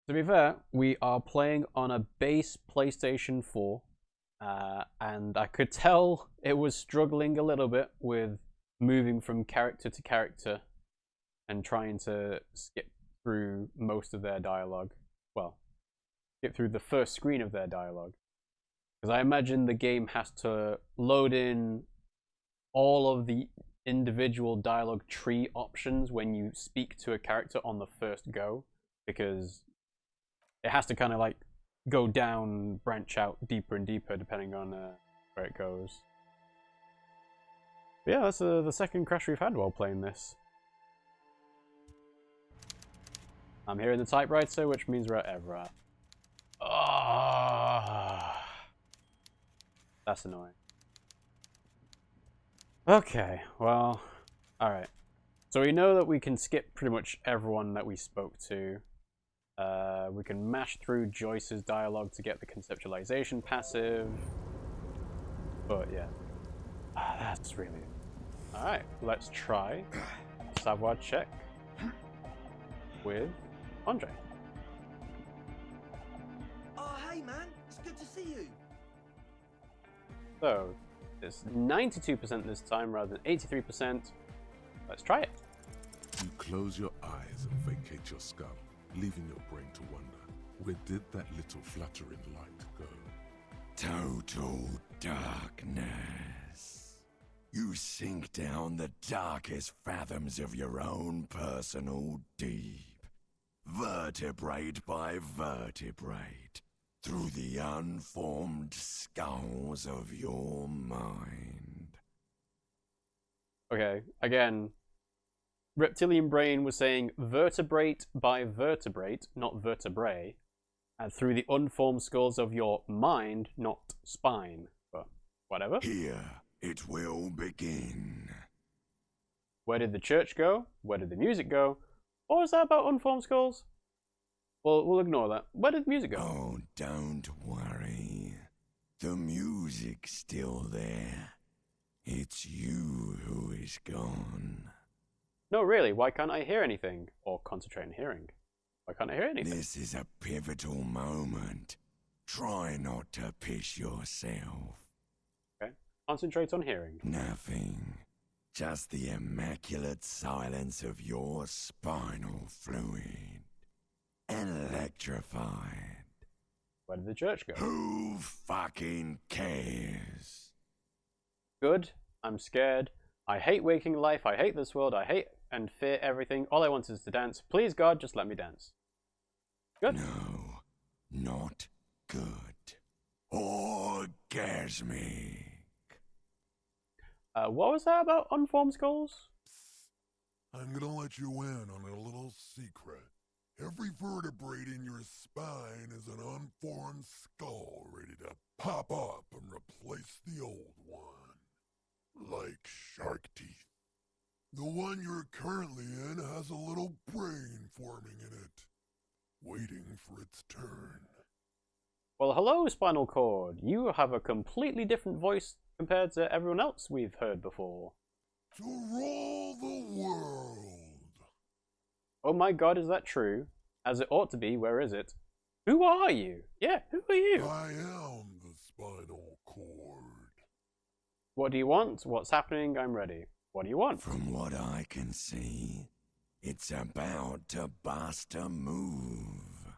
To be fair, we are playing on a base PlayStation 4, and I could tell it was struggling a little bit with moving from character to character and trying to skip through most of their dialogue. Well, skip through the first screen of their dialogue. Because I imagine the game has to load in all of the individual dialogue tree options when you speak to a character on the first go, because it has to kind of like go down, branch out deeper and deeper depending on where it goes. But yeah, that's the second crash we've had while playing this. I'm hearing the typewriter, which means we're at Everett. Oh, that's annoying. Okay, well, alright. So we know that we can skip pretty much everyone that we spoke to. We can mash through Joyce's dialogue to get the conceptualization passive. But yeah, that's really... Alright, let's try savoir check with Andre. Oh, hey man, it's good to see you. So, it's 92% this time rather than 83%. Let's try it. You close your eyes and vacate your skull, leaving your brain to wonder, where did that little fluttering light go? Total darkness. You sink down the darkest fathoms of your own personal deep, vertebrate by vertebrate, through the unformed skulls of your mind. Okay, again, reptilian brain was saying vertebrate by vertebrate, not vertebrae, and through the unformed skulls of your mind, not spine. But whatever. Here it will begin. Where did the church go? Where did the music go? What was that about unformed skulls? Well, we'll ignore that. Where did the music go? Oh, don't worry. The music's still there. It's you who is gone. No, really, why can't I hear anything? Or concentrate on hearing? Why can't I hear anything? This is a pivotal moment. Try not to piss yourself. Okay, concentrate on hearing. Nothing. Just the immaculate silence of your spinal fluid. Electrified. Where did the church go? Who fucking cares? Good. I'm scared. I hate waking life. I hate this world. I hate and fear everything. All I want is to dance. Please, God, just let me dance. Good. No, not good. Orgasmic. What was that about unformed skulls? I'm gonna let you in on a little secret. Every vertebrae in your spine is an unformed skull ready to pop up and replace the old one. Like shark teeth. The one you're currently in has a little brain forming in it, waiting for its turn. Well, hello, spinal cord. You have a completely different voice compared to everyone else we've heard before. To rule the world. Oh my God, is that true? As it ought to be, where is it? Who are you? Yeah, who are you? I am the spinal cord. What do you want? What's happening? I'm ready. What do you want? From what I can see, it's about to bust a move.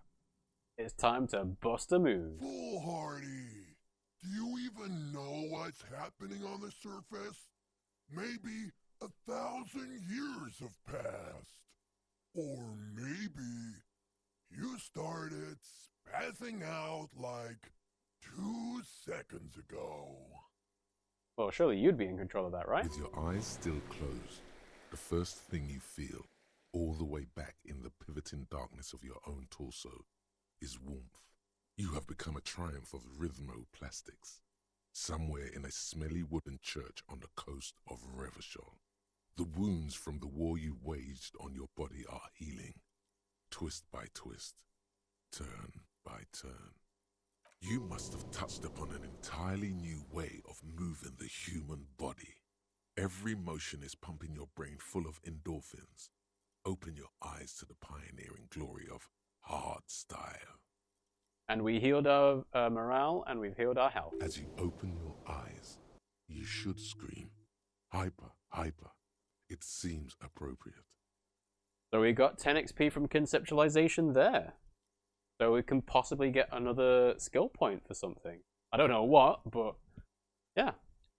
It's time to bust a move. Foolhardy, do you even know what's happening on the surface? Maybe 1,000 years have passed. Or maybe you started spazzing out like 2 seconds ago. Well, surely you'd be in control of that, right? With your eyes still closed, the first thing you feel, all the way back in the pivoting darkness of your own torso, is warmth. You have become a triumph of rhythmoplastics, somewhere in a smelly wooden church on the coast of Revachol. The wounds from the war you waged on your body are healing, twist by twist, turn by turn. You must have touched upon an entirely new way of moving the human body. Every motion is pumping your brain full of endorphins. Open your eyes to the pioneering glory of hard style. And we healed our morale, and we've healed our health. As you open your eyes, you should scream, hyper, hyper. It seems appropriate. So we got 10 XP from conceptualization there. So we can possibly get another skill point for something. I don't know what, but yeah.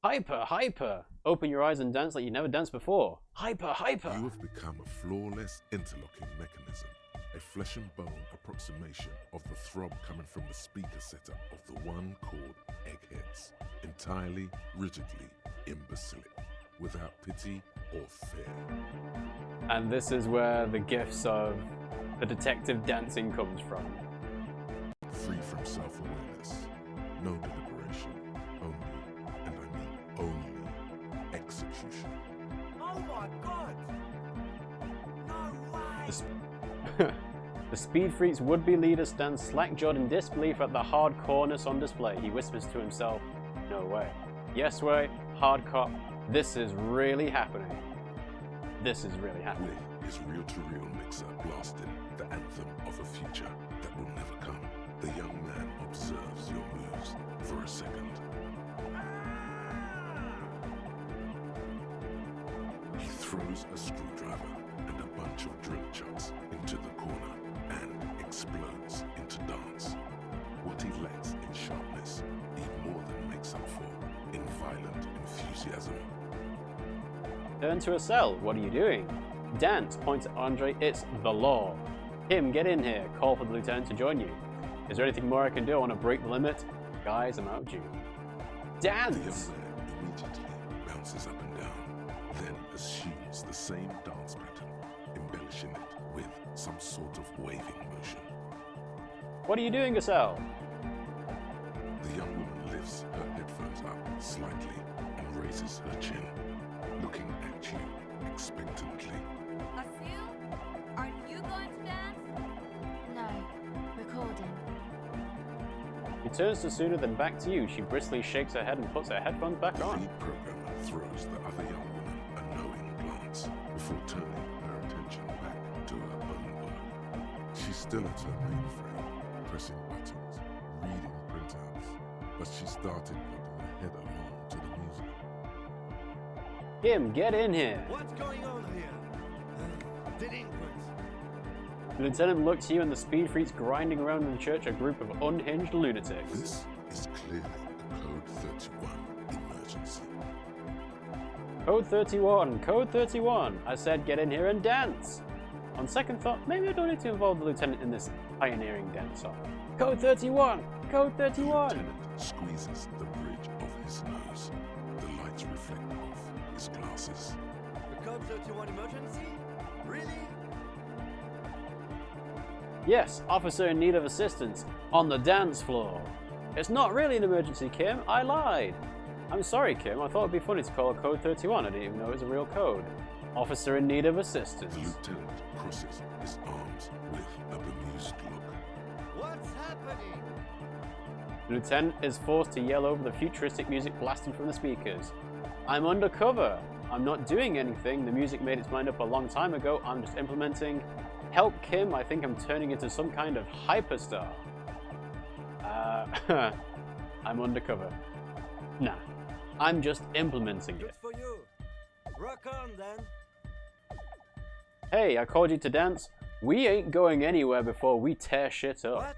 Hyper, hyper. Open your eyes and dance like you never danced before. Hyper, hyper. You have become a flawless interlocking mechanism, a flesh and bone approximation of the throb coming from the speaker setup of the one called Eggheads, entirely, rigidly, imbecilic, without pity or fear. And this is where the gifts of the detective dancing comes from. Free from self-awareness, no deliberation, only, and I mean only, execution. Oh my god! No way! The Speed Freak's would-be leader stands slack-jawed in disbelief at the hardcoreness on display. He whispers to himself, no way. Yes way, hardcore. This is really happening. This is really happening. With his reel-to-reel mixer blasting the anthem of a future that will never come, the young man observes your moves for a second. He throws a screwdriver and a bunch of drill chucks into the corner and explodes into dance. What he lacks in sharpness, he more than makes up for in violent enthusiasm. Turn to a cell. What are you doing? Dance. Points at Andre. It's the law. Kim, get in here. Call for the lieutenant to join you. Is there anything more I can do? I want to break the limit. Guys, I'm out due. The Dance! young man immediately bounces up and down, then assumes the same dance pattern, embellishing it with some sort of waving motion. What are you doing, Gasel? The young woman lifts her headphones up slightly and raises her chin, looking at you expectantly. Asil, are you going to dance? No, recording. He turns to Suna, then back to you. She briskly shakes her head and puts her headphones back The on. lead programmer throws the other young woman a knowing glance before turning her attention back to her own work. She's still at her mainframe, pressing buttons, reading printouts, but she started putting her head along to the music. Kim, get in here. What's going on here? Delinquents. The lieutenant looks to you and the Speed Freaks grinding around in the church, a group of unhinged lunatics. This is clearly a Code 31 emergency. Code 31, Code 31. I said get in here and dance. On second thought, maybe I don't need to involve the lieutenant in this pioneering dance-off. Code 31, Code The 31. lieutenant squeezes the bridge of his nose. The lights reflect off his glasses. The Code 31 emergency? Really? Yes, officer in need of assistance on the dance floor. It's not really an emergency, Kim. I lied. I'm sorry, Kim. I thought it'd be funny to call it Code 31. I didn't even know it was a real code. Officer in need of assistance. The lieutenant crosses his arms with a bemused look. What's happening? The lieutenant is forced to yell over the futuristic music blasting from the speakers. I'm undercover. I'm not doing anything. The music made its mind up a long time ago. I'm just implementing. Help, Kim. I think I'm turning into some kind of hyperstar. I'm undercover. Nah. I'm just implementing Good it. for you. Rock on then. Hey, I called you to dance. We ain't going anywhere before we tear shit up. What?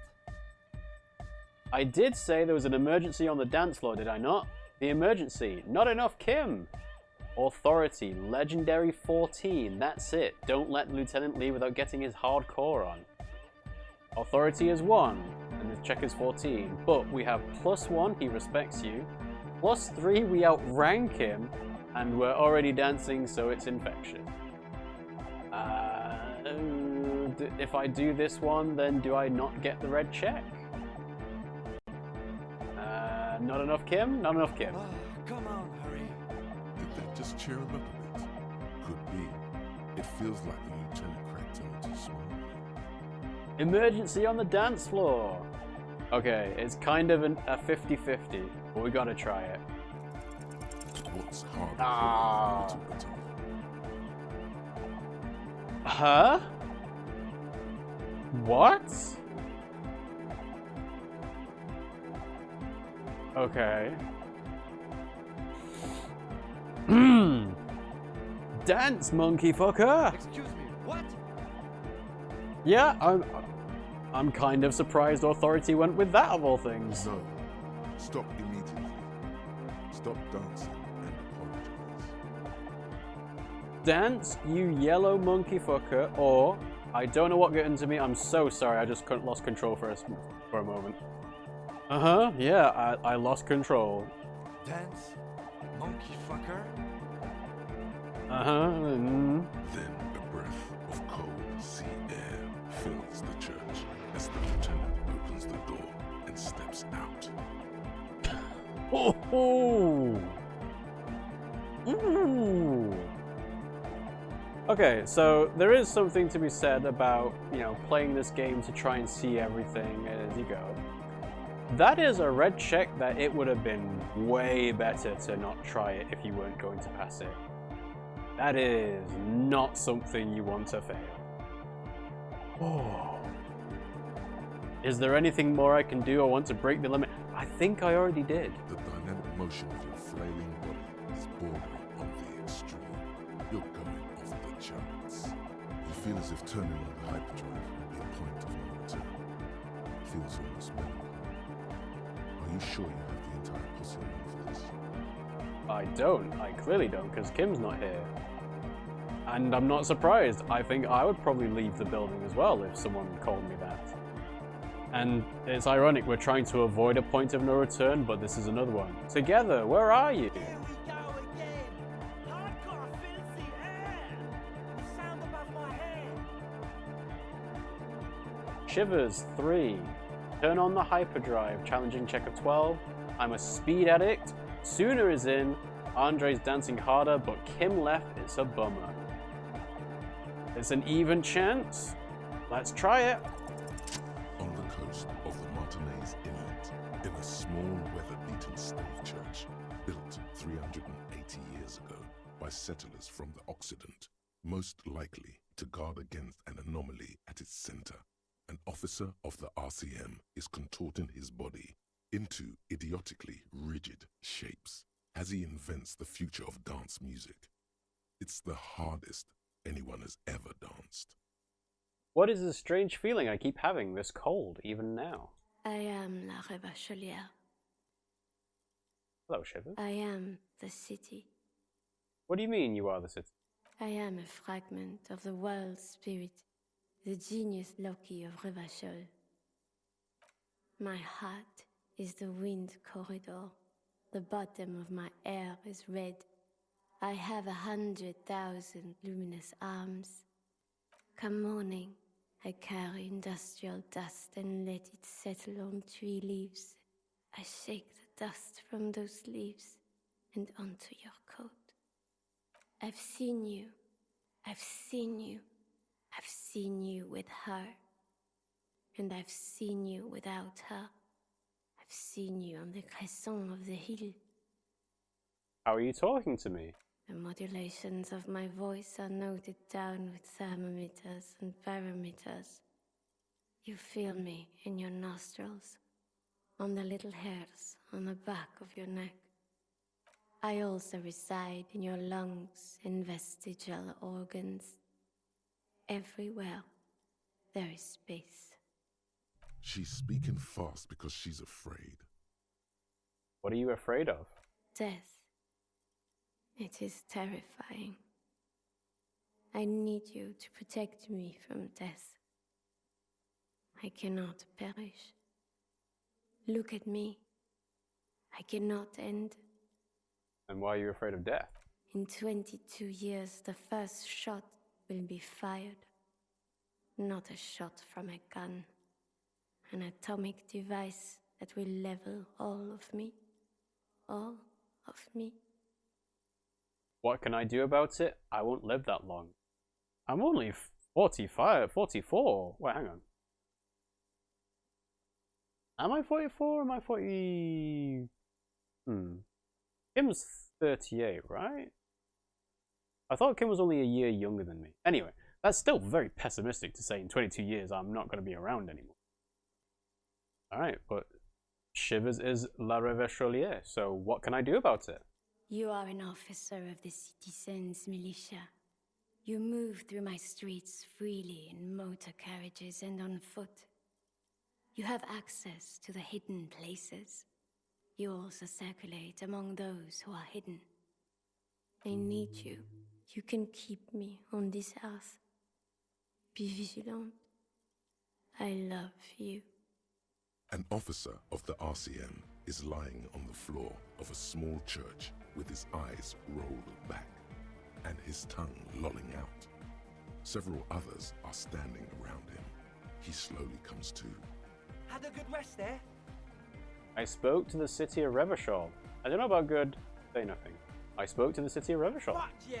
I did say there was an emergency on the dance floor, did I not? The emergency. Not enough, Kim. Authority. Legendary 14. That's it. Don't let the lieutenant leave without getting his hardcore on. Authority is 1, and the check is 14. But we have +1, he respects you. +3, we outrank him, and we're already dancing, so it's infection. If I do this one, then do I not get the red check? Not enough, Kim? Not enough, Kim. Oh, come on, hurry. Did that just cheer him up a bit? Could be. It feels like the lieutenant cracked him too small. Emergency on the dance floor. Okay, it's kind of a 50-50, but we gotta try it. What's harder Ah. for a little bit of? Huh? What? Okay. Dance, monkey fucker! Excuse me, what? Yeah, I'm kind of surprised Authority went with that of all things. No. Stop immediately. Stop dancing and apologize. Dance, you yellow monkey fucker, or I don't know what got into me. I'm so sorry. I just lost control for a moment. Yeah, I lost control. Dance, monkey fucker. Then a breath of cold sea air fills the church as the lieutenant opens the door and steps out. Oh. Ooh. Okay, so there is something to be said about, playing this game to try and see everything as you go. That is a red check that it would have been way better to not try it if you weren't going to pass it. That is not something you want to fail. Oh. Is there anything more I can do? I want to break the limit. I think I already did. The dynamic motion of your flailing body is bordering on the extreme. You're going off the charts. You feel as if turning on the hyperdrive would be a point of no return. It feels almost melancholy. Are you sure you have the entire posse along for this? I don't. I clearly don't, because Kim's not here. And I'm not surprised. I think I would probably leave the building as well if someone called me that. And it's ironic, we're trying to avoid a point of no return, but this is another one. Together, where are you? Here we go again. Hardcore filthy air. The sound above my head. Shivers 3. Turn on the hyperdrive. Challenging check of 12. I'm a speed addict. Sooner is in. Andre's dancing harder, but Kim left. It's a bummer. It's an even chance. Let's try it. On the coast of the Martinez Inlet, in a small weather-beaten stave church built 380 years ago by settlers from the Occident, most likely to guard against an anomaly at its center, an officer of the RCM is contorting his body into idiotically rigid shapes as he invents the future of dance music. It's the hardest anyone has ever danced. What is this strange feeling I keep having this cold, even now? I am la Revacholière. Hello, Shivers. I am the city. What do you mean you are the city? I am a fragment of the world spirit, the genius Loki of Revachol. My heart is the wind corridor. The bottom of my air is red. I have 100,000 luminous arms. Come morning, I carry industrial dust and let it settle on tree leaves. I shake the dust from those leaves and onto your coat. I've seen you. I've seen you. I've seen you with her. And I've seen you without her. I've seen you on the crescent of the hill. How are you talking to me? The modulations of my voice are noted down with thermometers and barometers. You feel me in your nostrils, on the little hairs on the back of your neck. I also reside in your lungs and vestigial organs. Everywhere there is space. She's speaking fast because she's afraid. What are you afraid of? Death. It is terrifying. I need you to protect me from death. I cannot perish. Look at me. I cannot end. And why are you afraid of death? In 22 years, the first shot will be fired. Not a shot from a gun. An atomic device that will level all of me. All of me. What can I do about it? I won't live that long. I'm only 45, 44. Wait, hang on. Am I 44 or am I 40? Kim's 38, right? I thought Kim was only a year younger than me. Anyway, that's still very pessimistic to say in 22 years I'm not going to be around anymore. Alright, but Shivers is La Revachol, so what can I do about it? You are an officer of the citizens' militia. You move through my streets freely in motor carriages and on foot. You have access to the hidden places. You also circulate among those who are hidden. I need you. You can keep me on this earth. Be vigilant. I love you. An officer of the RCM is lying on the floor of a small church with his eyes rolled back and his tongue lolling out. Several others are standing around him. He slowly comes to. Had a good rest there? I spoke to the city of Revachol. I don't know about good, say nothing. I spoke to the city of Revachol. Fuck yeah!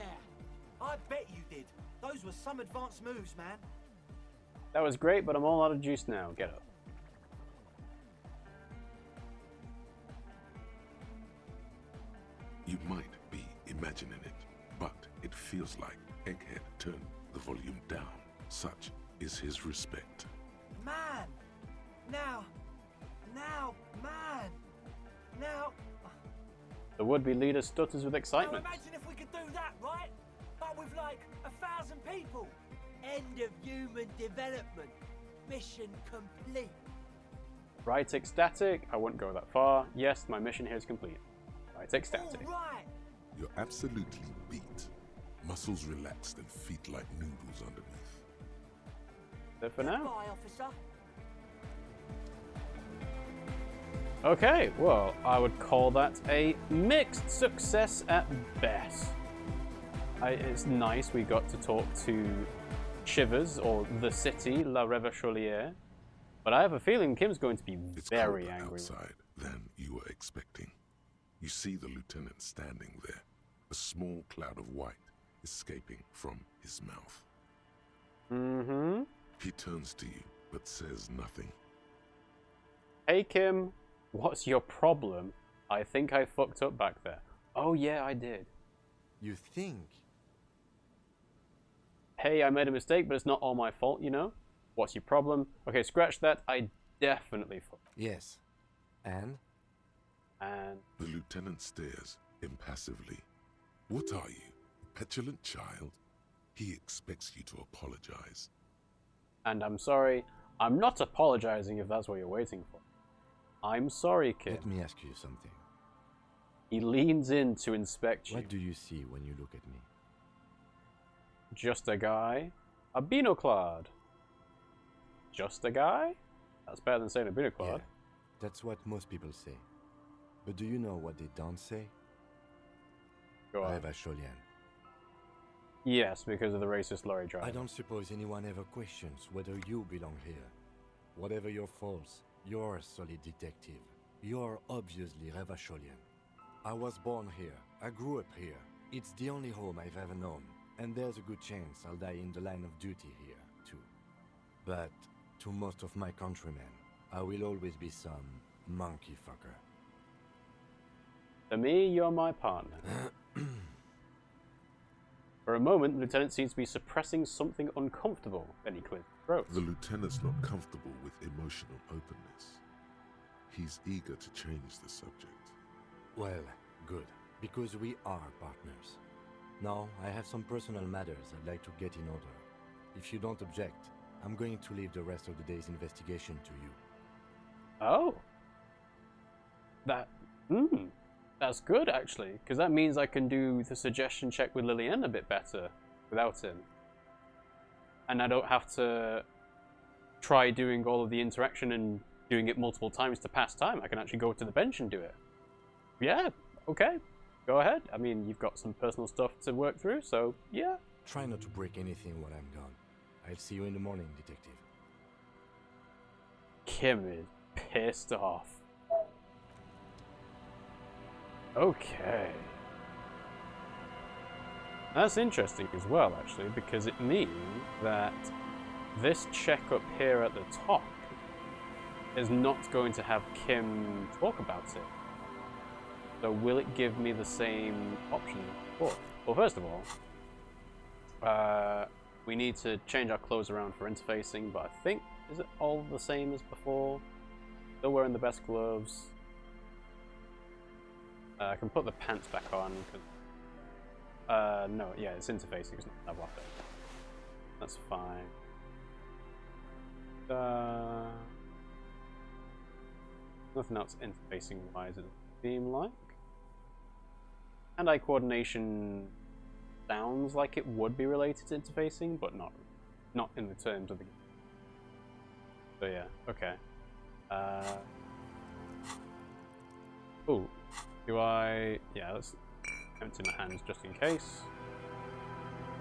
I bet you did. Those were some advanced moves, man. That was great, but I'm all out of juice now. Get up. You might be imagining it, but it feels like Egghead turned the volume down. Such is his respect. Man! Now, man! Now... The would-be leader stutters with Now excitement. imagine if we could do that, right? But with like 1,000 people. End of human development. Mission complete. Right, ecstatic. I wouldn't go that far. Yes, my mission here is complete. Right, ecstatic. All right. You're absolutely beat. Muscles relaxed and feet like noodles underneath. So for now. Goodbye, officer. Okay, well, I would call that a mixed success at best. It's nice we got to talk to Shivers, or the city, La Revacholière. But I have a feeling Kim's going to be It's very colder angry. outside than you were expecting. You see the lieutenant standing there. A small cloud of white escaping from his mouth. Mm-hmm. He turns to you, but says nothing. Hey, Kim. What's your problem? I think I fucked up back there. Oh, yeah, I did. You think? Hey, I made a mistake, but it's not all my fault, you know? What's your problem? Okay, scratch that. I definitely fucked. Yes. And? And The lieutenant stares impassively. What are you, a petulant child? He expects you to apologize. I'm sorry. I'm not apologizing if that's what you're waiting for. I'm sorry, kid. Let me ask you something. He leans in to inspect you. What do you see when you look at me? Just a guy. A binoclad. Just a guy? That's better than saying a binoclad. Yeah, that's what most people say. But do you know what they don't say? Go on. Revacholian. Yes, because of the racist lorry driver. I don't suppose anyone ever questions whether you belong here. Whatever your faults, you're a solid detective. You're obviously Revacholian. I was born here. I grew up here. It's the only home I've ever known. And there's a good chance I'll die in the line of duty here, too. But to most of my countrymen, I will always be some monkey fucker. To me, you're my partner. For a moment, the lieutenant seems to be suppressing something uncomfortable. Then he clears his throat. The lieutenant's not comfortable with emotional openness. He's eager to change the subject. Well, good, because we are partners. Now, I have some personal matters I'd like to get in order. If you don't object, I'm going to leave the rest of the day's investigation to you. Oh. That's good, actually, because that means I can do the suggestion check with Lillian a bit better without him. And I don't have to try doing all of the interaction and doing it multiple times to pass time. I can actually go to the bench and do it. Yeah, okay. Go ahead. I mean, you've got some personal stuff to work through, so yeah. Try not to break anything while I'm gone. I'll see you in the morning, detective. Kim is pissed off. Okay. That's interesting as well, actually, because it means that this check up here at the top is not going to have Kim talk about it. So will it give me the same option as before? Well, first of all, we need to change our clothes around for interfacing, but I think, is it all the same as before? Still wearing the best gloves. I can put the pants back on. No, yeah, it's interfacing. It's not a weapon. That's fine. Nothing else interfacing wise, it seems like. Hand-eye coordination sounds like it would be related to interfacing, but not in the terms of the game. So yeah, okay. Oh, yeah, let's empty my hands just in case.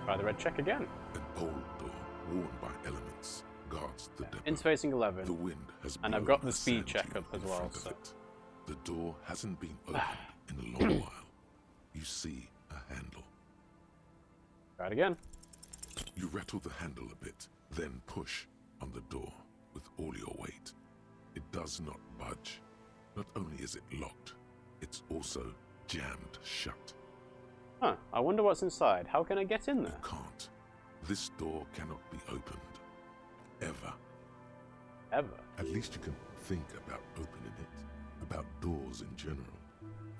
Try the red check again. An old door worn by elements guards the depot. Interfacing 11. The wind has and I've got the speed check up as well. So the door hasn't been opened in a long while. You see a handle. Try it again. You rattle the handle a bit, then push on the door with all your weight. It does not budge. Not only is it locked, it's also jammed shut. Huh, I wonder what's inside. How can I get in there? You can't. This door cannot be opened. Ever. Ever? At least you can think about opening it, about doors in general.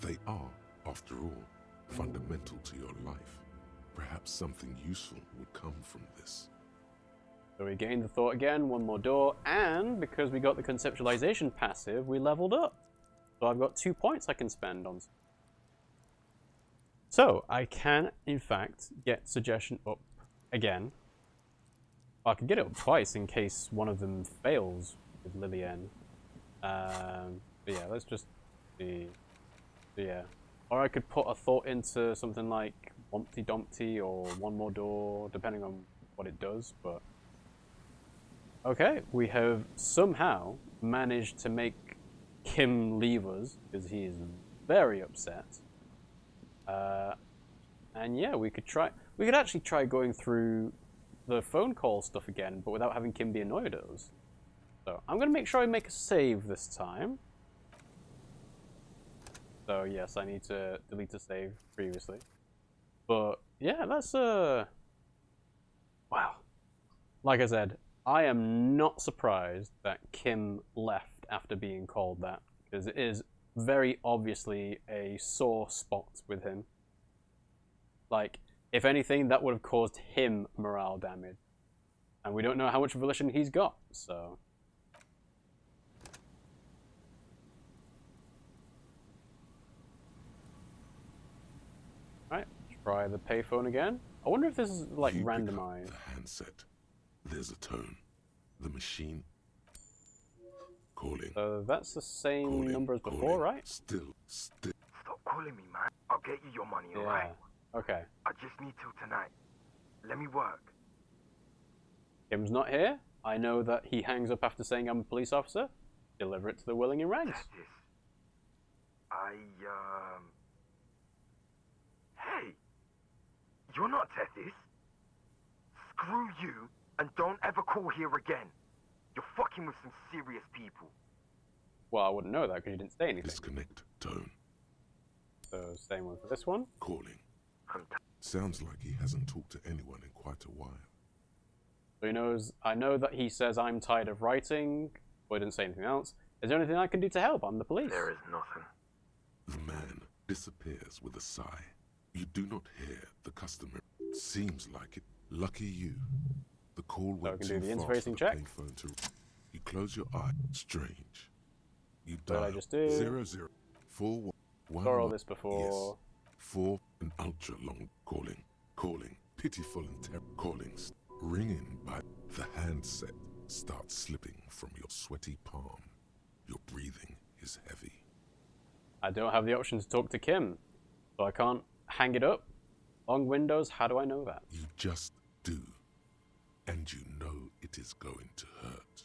They are, after all, fundamental to your life. Perhaps something useful would come from this. So we gained the thought again, one more door, and because we got the conceptualization passive, we leveled up. So I've got 2 points I can spend on. So I can, in fact, get suggestion up again. I could get it up twice in case one of them fails with Lillian. But yeah, let's just see. So yeah. Or I could put a thought into something like Wompty Dumpty or One More Door, depending on what it does, but... Okay, we have somehow managed to make Kim leave us, because he is very upset. And yeah, we could actually try going through the phone call stuff again, but without having Kim be annoyed at us. So I'm going to make sure I make a save this time. So yes, I need to delete a save previously. But yeah, that's wow. Like I said, I am not surprised that Kim left after being called that, because it is very obviously a sore spot with him. Like, if anything, that would have caused him morale damage. And we don't know how much volition he's got, so... Right, try the payphone again. I wonder if this is, like, You pick up randomized. the handset. There's a tone. The machine... Calling. So that's the same Calling, number as before, calling. right? Still. Stop calling me, man. I'll get you your money, Yeah. alright? Okay. I just need till tonight. Let me work. Kim's not here. I know that he hangs up after saying I'm a police officer. Deliver it to the willing in rags. Tethys. Hey! You're not Tethys. Screw you, and don't ever call here again. You're fucking with some serious people. Well, I wouldn't know that because you didn't say anything. Disconnect tone. So, same one for this one. Calling. Sounds like he hasn't talked to anyone in quite a while. So he knows, I know that he says I'm tired of writing, but he didn't say anything else. Is there anything I can do to help? I'm the police. There is nothing. The man disappears with a sigh. You do not hear the customer. Seems like it. Lucky you. The call So I went can too do the fast interfacing for the check. payphone to... You close your eye. Strange. You What did I dial just do? 0041. Saw all this before. Yes. For an ultra long calling, pitiful and terrible callings, ringing by the handset starts slipping from your sweaty palm. Your breathing is heavy. I don't have the option to talk to Kim, so I can't hang it up. Long windows, how do I know that? You just do, and you know it is going to hurt.